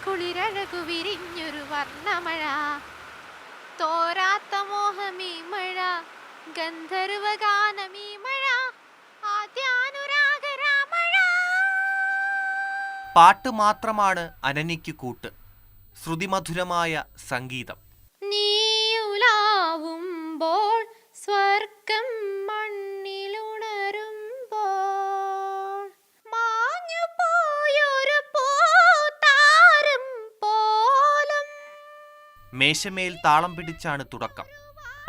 കുളിരഴകു വിരിഞ്ഞൊരു വർണ്ണമഴ, തോരാത്ത മോഹമീ മഴ, ഗന്ധർവഗാനമീ മഴ, ആദ്യാനുരാഗരാമഴ. പാട്ട് മാത്രമാണ് അനന്യയ്ക്ക് കൂട്ട്, ശ്രുതിമധുരമായ സംഗീതം. നീയുലാവുമ്പോൾ സ്വർഗം മണ്ണിലുണരുമ്പോൾ മാഞ്ഞു പോയൊരു പൂത്താരം പോലും. മേശമേൽ താളം പിടിച്ചാണ് തുടക്കം.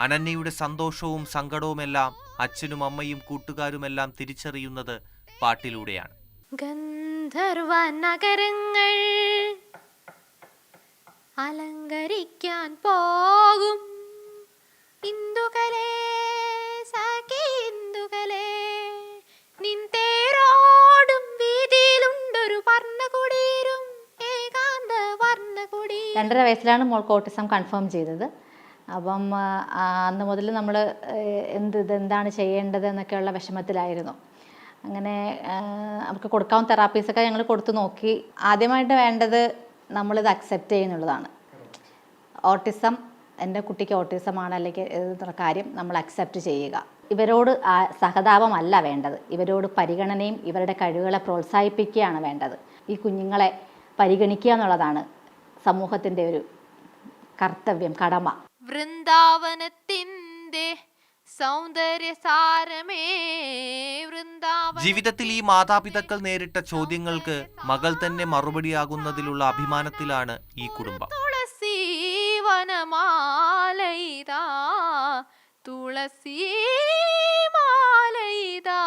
അനന്യയുടെ സന്തോഷവും സങ്കടവുമെല്ലാം അച്ഛനും അമ്മയും കൂട്ടുകാരുമെല്ലാം തിരിച്ചറിയുന്നത് പാട്ടിലൂടെയാണ്. ഗന്ധർവ നഗരങ്ങൾ അലങ്കരിക്കാൻ പോകും ഇന്ദുകലേ സഖി ഇന്ദുകലേ, നിൻ തേരോടും വീതിയിലുണ്ടൊരു വർണ്ണകുടീരും ഏകാന്ത വർണ്ണകുടീരം. 2.5 വയസ്സിലാണ് മോൾക്ക് ഓട്ടിസം കൺഫേം ചെയ്തത്. അപ്പം അന്ന് മുതൽ നമ്മൾ ഇതെന്താണ് ചെയ്യേണ്ടത് എന്നൊക്കെയുള്ള വിഷമത്തിലായിരുന്നു. അങ്ങനെ നമുക്ക് കൊടുക്കാവുന്ന തെറാപ്പീസൊക്കെ ഞങ്ങൾ കൊടുത്തു നോക്കി. ആദ്യമായിട്ട് വേണ്ടത് നമ്മളിത് അക്സെപ്റ്റ് ചെയ്യുന്നുള്ളതാണ്. ഓട്ടിസം, എൻ്റെ കുട്ടിക്ക് ഓട്ടിസമാണ് അല്ലെങ്കിൽ എന്നുള്ള കാര്യം നമ്മൾ അക്സെപ്റ്റ് ചെയ്യുക. ഇവരോട് സഹതാപമല്ല വേണ്ടത്, ഇവരോട് പരിഗണനയും ഇവരുടെ കഴിവുകളെ പ്രോത്സാഹിപ്പിക്കുകയാണ് വേണ്ടത്. ഈ കുഞ്ഞുങ്ങളെ പരിഗണിക്കുക എന്നുള്ളതാണ് സമൂഹത്തിൻ്റെ ഒരു കർത്തവ്യം, കടമ. വൃന്ദാവനത്തിൻ്റെ സൗന്ദര്യസാരമേ വൃന്ദാവന. ജീവിതത്തിൽ ഈ മാതാപിതാക്കൾ നേരിട്ട ചോദ്യങ്ങൾക്ക് മകൾ തന്നെ മറുപടിയാകുന്നതിലുള്ള അഭിമാനത്തിലാണ് ഈ കുടുംബം. തുളസി വനമാലയിതാ, തുളസി മാലയിതാ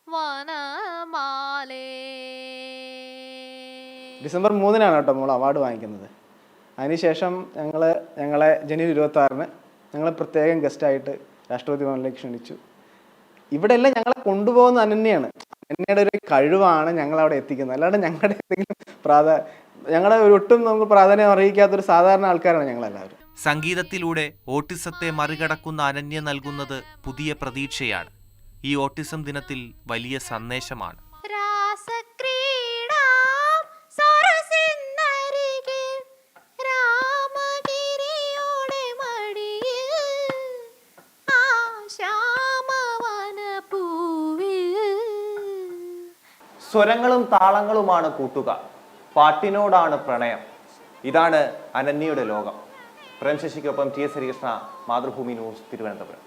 വനമാലേ. ഡിസംബർ 3-നാണ് കേട്ടോ മോൾ അവാർഡ് വാങ്ങിക്കുന്നത്. അതിനുശേഷം ഞങ്ങളെ ജനുവരി 26-ന് ഞങ്ങൾ പ്രത്യേകം ഗസ്റ്റായിട്ട് രാഷ്ട്രപതി ഭവനിലേക്ക് ക്ഷണിച്ചു. ഇവിടെ എല്ലാം ഞങ്ങളെ കൊണ്ടുപോകുന്ന അനന്യയാണ്. അനന്യയുടെ ഒരു കഴിവാണ് ഞങ്ങളവിടെ എത്തിക്കുന്നത്. അല്ലാണ്ട് ഞങ്ങളുടെ എന്തെങ്കിലും ഞങ്ങളുടെ ഒട്ടും നമുക്ക് പ്രാധാന്യം അറിയിക്കാത്തൊരു സാധാരണ ആൾക്കാരാണ് ഞങ്ങളെല്ലാവരും. സംഗീതത്തിലൂടെ ഓട്ടിസത്തെ മറികടക്കുന്ന അനന്യ നൽകുന്നത് പുതിയ പ്രതീക്ഷയാണ്. ഈ ഓട്ടിസം ദിനത്തിൽ വലിയ സന്ദേശമാണ്. സ്വരങ്ങളും താളങ്ങളുമാണ് കൂട്ടുകാർ, പാട്ടിനോടാണ് പ്രണയം. ഇതാണ് അനന്യയുടെ ലോകം. പ്രേം ശശിക്കൊപ്പം TS ഹരികൃഷ്ണ, മാതൃഭൂമി ന്യൂസ്, തിരുവനന്തപുരം.